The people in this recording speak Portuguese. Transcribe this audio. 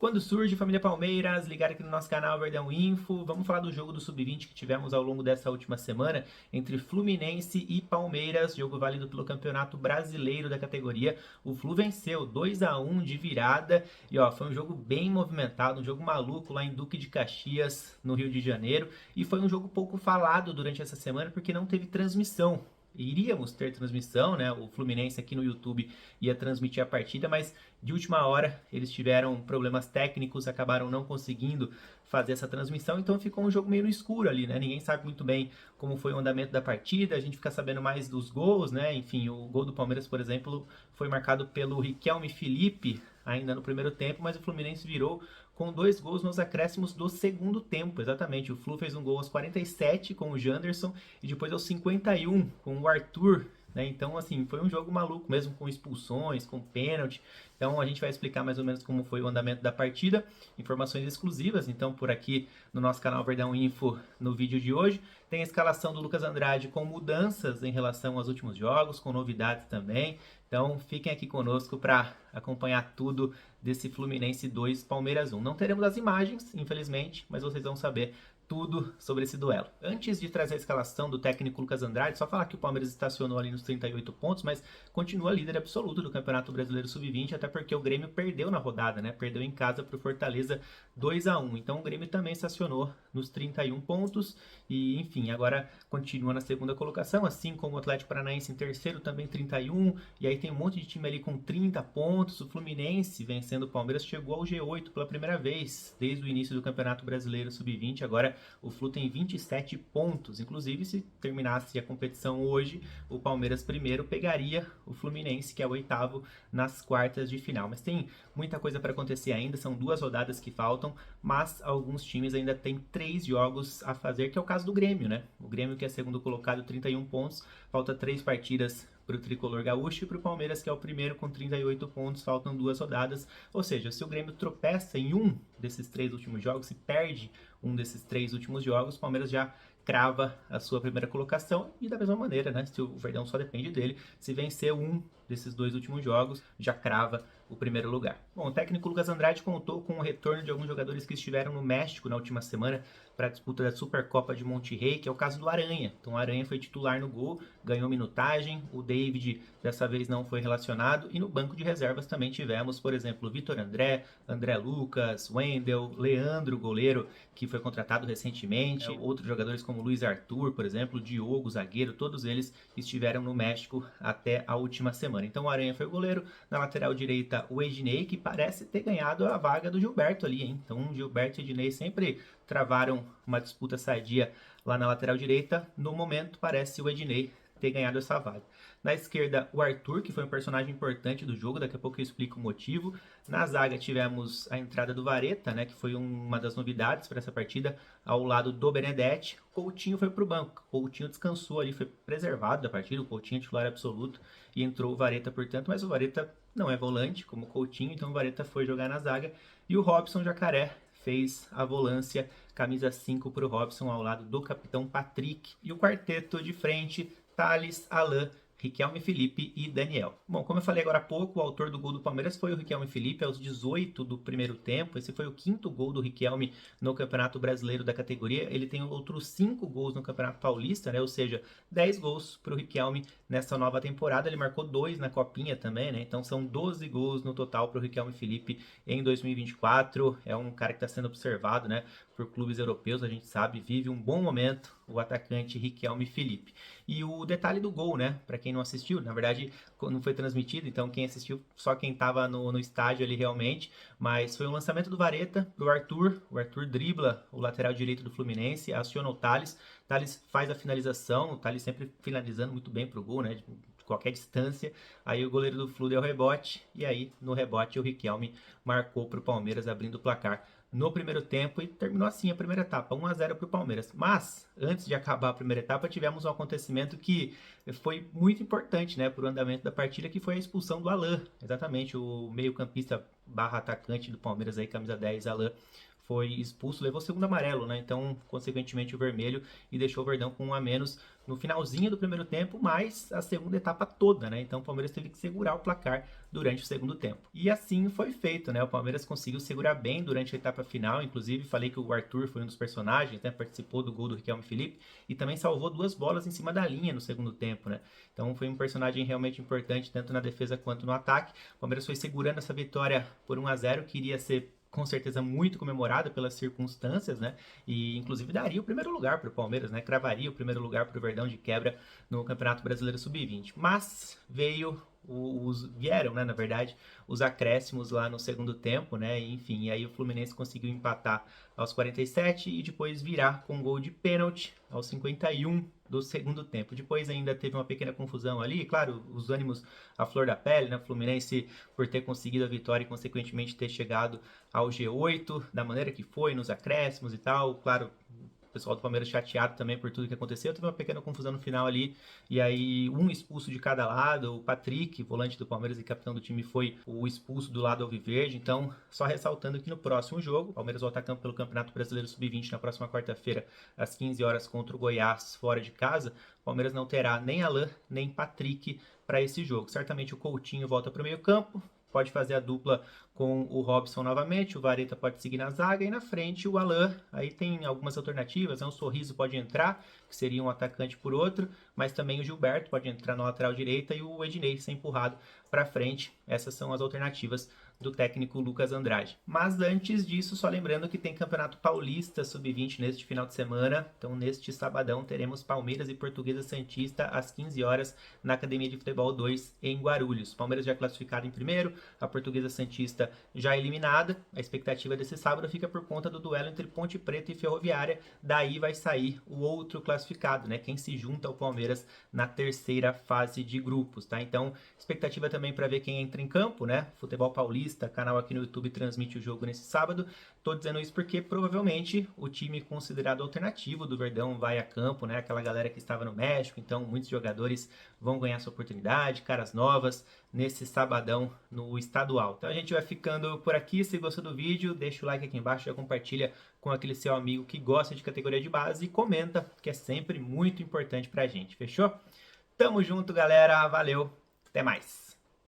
Quando surge, família Palmeiras, ligar aqui no nosso canal Verdão Info. Vamos falar do jogo do Sub-20 que tivemos ao longo dessa última semana entre Fluminense e Palmeiras, jogo válido pelo Campeonato Brasileiro da categoria. O Flu venceu 2-1 de virada e foi um jogo bem movimentado, um jogo maluco lá em Duque de Caxias, no Rio de Janeiro, e foi um jogo pouco falado durante essa semana porque não teve transmissão. Iríamos ter transmissão, né? O Fluminense aqui no YouTube ia transmitir a partida, mas de última hora eles tiveram problemas técnicos, acabaram não conseguindo fazer essa transmissão, então ficou um jogo meio no escuro ali, né? Ninguém sabe muito bem como foi o andamento da partida, a gente fica sabendo mais dos gols, né? Enfim, o gol do Palmeiras, por exemplo, foi marcado pelo Riquelme Felipe ainda no primeiro tempo, mas o Fluminense virou com 2 gols nos acréscimos do segundo tempo, exatamente. O Flu fez um gol aos 47 com o Janderson e depois aos 51 com o Arthur, né? Então, assim, foi um jogo maluco mesmo, com expulsões, com pênalti. Então, a gente vai explicar mais ou menos como foi o andamento da partida, informações exclusivas, então, por aqui no nosso canal Verdão Info, no vídeo de hoje. Tem a escalação do Lucas Andrade com mudanças em relação aos últimos jogos, com novidades também. Então, fiquem aqui conosco para acompanhar tudo desse Fluminense 2, Palmeiras 1. Não teremos as imagens, infelizmente, mas vocês vão saber tudo sobre esse duelo. Antes de trazer a escalação do técnico Lucas Andrade, só falar que o Palmeiras estacionou ali nos 38 pontos, mas continua líder absoluto do Campeonato Brasileiro Sub-20, até porque o Grêmio perdeu na rodada, né? Perdeu em casa para o Fortaleza 2-1. Então o Grêmio também estacionou nos 31 pontos e, enfim, agora continua na segunda colocação, assim como o Atlético Paranaense em terceiro, também 31, e aí tem um monte de time ali com 30 pontos. O Fluminense, vencendo o Palmeiras, chegou ao G8 pela primeira vez desde o início do Campeonato Brasileiro Sub-20. Agora o Flu tem 27 pontos. Inclusive, se terminasse a competição hoje, o Palmeiras primeiro pegaria o Fluminense, que é o oitavo, nas quartas de final. Mas tem muita coisa para acontecer ainda, são 2 rodadas que faltam, mas alguns times ainda têm 3 jogos a fazer, que é o caso do Grêmio, né? O Grêmio, que é segundo colocado, 31 pontos, falta 3 partidas para o tricolor gaúcho, e para o Palmeiras, que é o primeiro com 38 pontos, faltam 2 rodadas. Ou seja, se o Grêmio tropeça em um desses 3 últimos jogos, se perde um desses 3 últimos jogos, o Palmeiras já crava a sua primeira colocação, e da mesma maneira, né, se o Verdão só depende dele, se vencer um desses 2 últimos jogos, já crava o primeiro lugar. Bom, o técnico Lucas Andrade contou com o retorno de alguns jogadores que estiveram no México na última semana para a disputa da Supercopa de Monterrey, que é o caso do Aranha. Então o Aranha foi titular no gol, ganhou minutagem, o David dessa vez não foi relacionado, e no banco de reservas também tivemos, por exemplo, Vitor André, André Lucas, Wendel, Leandro, goleiro, que foi contratado recentemente, outros jogadores como Luiz Arthur, por exemplo, Diogo, zagueiro, todos eles estiveram no México até a última semana. Então o Aranha foi o goleiro, na lateral direita o Ednei, que parece ter ganhado a vaga do Gilberto ali, hein? Então Gilberto e Ednei sempre travaram uma disputa sadia lá na lateral direita. No momento parece o Ednei ter ganhado essa vaga. Na esquerda, o Arthur, que foi um personagem importante do jogo, daqui a pouco eu explico o motivo. Na zaga tivemos a entrada do Vareta, né, que foi uma das novidades para essa partida, ao lado do Benedetti. Coutinho foi para o banco, Coutinho descansou ali, foi preservado da partida, o Coutinho é titular absoluto, e entrou o Vareta, portanto, mas o Vareta não é volante, como o Coutinho, então o Vareta foi jogar na zaga, e o Robson Jacaré fez a volância, camisa 5 para o Robson, ao lado do capitão Patrick. E o quarteto de frente, Thales, Alain, Riquelme Felipe e Daniel. Bom, como eu falei agora há pouco, o autor do gol do Palmeiras foi o Riquelme Felipe aos 18 do primeiro tempo. Esse foi o 5º gol do Riquelme no Campeonato Brasileiro da categoria. Ele tem outros 5 gols no Campeonato Paulista, né? Ou seja, 10 gols para o Riquelme nessa nova temporada. Ele marcou 2 na Copinha também, né? Então são 12 gols no total para o Riquelme Felipe em 2024. É um cara que está sendo observado, né, por clubes europeus, a gente sabe, vive um bom momento o atacante Riquelme Felipe. E o detalhe do gol, né, para quem não assistiu, na verdade não foi transmitido, então quem assistiu, só quem estava no estádio ali realmente, mas foi um lançamento do Vareta pro Arthur, o Arthur dribla o lateral direito do Fluminense, aciona o Thales faz a finalização, o Thales sempre finalizando muito bem pro gol, né, de qualquer distância, aí o goleiro do Flu deu rebote, e aí no rebote o Riquelme marcou pro Palmeiras, abrindo o placar no primeiro tempo, e terminou assim a primeira etapa, 1-0 para o Palmeiras. Mas, antes de acabar a primeira etapa, tivemos um acontecimento que foi muito importante, né, para o andamento da partida, que foi a expulsão do Alain. Exatamente, o meio-campista barra atacante do Palmeiras, aí, camisa 10, Alain, foi expulso, levou o segundo amarelo, né? Então, consequentemente, o vermelho, e deixou o Verdão com 1 a menos no finalzinho do primeiro tempo, mas a segunda etapa toda, né? Então o Palmeiras teve que segurar o placar durante o segundo tempo. E assim foi feito, né? O Palmeiras conseguiu segurar bem durante a etapa final, inclusive falei que o Arthur foi um dos personagens, né? Participou do gol do Riquelme Felipe e também salvou 2 bolas em cima da linha no segundo tempo, né? Então foi um personagem realmente importante, tanto na defesa quanto no ataque. O Palmeiras foi segurando essa vitória por 1 a 0, que iria ser com certeza muito comemorada pelas circunstâncias, né? E inclusive daria o primeiro lugar para o Palmeiras, né? Cravaria o primeiro lugar para o Verdão de quebra no Campeonato Brasileiro Sub-20. Mas vieram, né, na verdade, os acréscimos lá no segundo tempo, né? E, enfim, e aí o Fluminense conseguiu empatar aos 47 e depois virar com um gol de pênalti aos 51 do segundo tempo. Depois ainda teve uma pequena confusão ali, claro, os ânimos à flor da pele, né? O Fluminense por ter conseguido a vitória e consequentemente ter chegado ao G8 da maneira que foi, nos acréscimos e tal, claro. O pessoal do Palmeiras chateado também por tudo que aconteceu. Teve uma pequena confusão no final ali. E aí, um expulso de cada lado. O Patrick, volante do Palmeiras e capitão do time, foi o expulso do lado alviverde. Então, só ressaltando que no próximo jogo, o Palmeiras volta a campo pelo Campeonato Brasileiro Sub-20 na próxima quarta-feira, às 15 horas, contra o Goiás, fora de casa. O Palmeiras não terá nem Alan, nem Patrick para esse jogo. Certamente o Coutinho volta para o meio-campo. Pode fazer a dupla com o Robson novamente, o Vareta pode seguir na zaga e na frente o Alan. Aí tem algumas alternativas, né? O Sorriso pode entrar, que seria um atacante por outro, mas também o Gilberto pode entrar na lateral direita e o Ednei ser empurrado para frente. Essas são as alternativas do técnico Lucas Andrade. Mas antes disso, só lembrando que tem Campeonato Paulista Sub-20 neste final de semana. Então, neste sabadão, teremos Palmeiras e Portuguesa Santista às 15 horas na Academia de Futebol 2 em Guarulhos. Palmeiras já classificado em primeiro, a Portuguesa Santista já eliminada. A expectativa desse sábado fica por conta do duelo entre Ponte Preta e Ferroviária. Daí vai sair o outro classificado, né? Quem se junta ao Palmeiras na terceira fase de grupos, tá? Então, expectativa também para ver quem entra em campo, né? Futebol Paulista, canal aqui no YouTube, transmite o jogo nesse sábado. Tô dizendo isso porque provavelmente o time considerado alternativo do Verdão vai a campo, né? Aquela galera que estava no México, então muitos jogadores vão ganhar sua oportunidade, caras novas, nesse sabadão no estadual. Então a gente vai ficando por aqui. Se gostou do vídeo, deixa o like aqui embaixo, já compartilha com aquele seu amigo que gosta de categoria de base e comenta, que é sempre muito importante pra gente, fechou? Tamo junto, galera, valeu, até mais!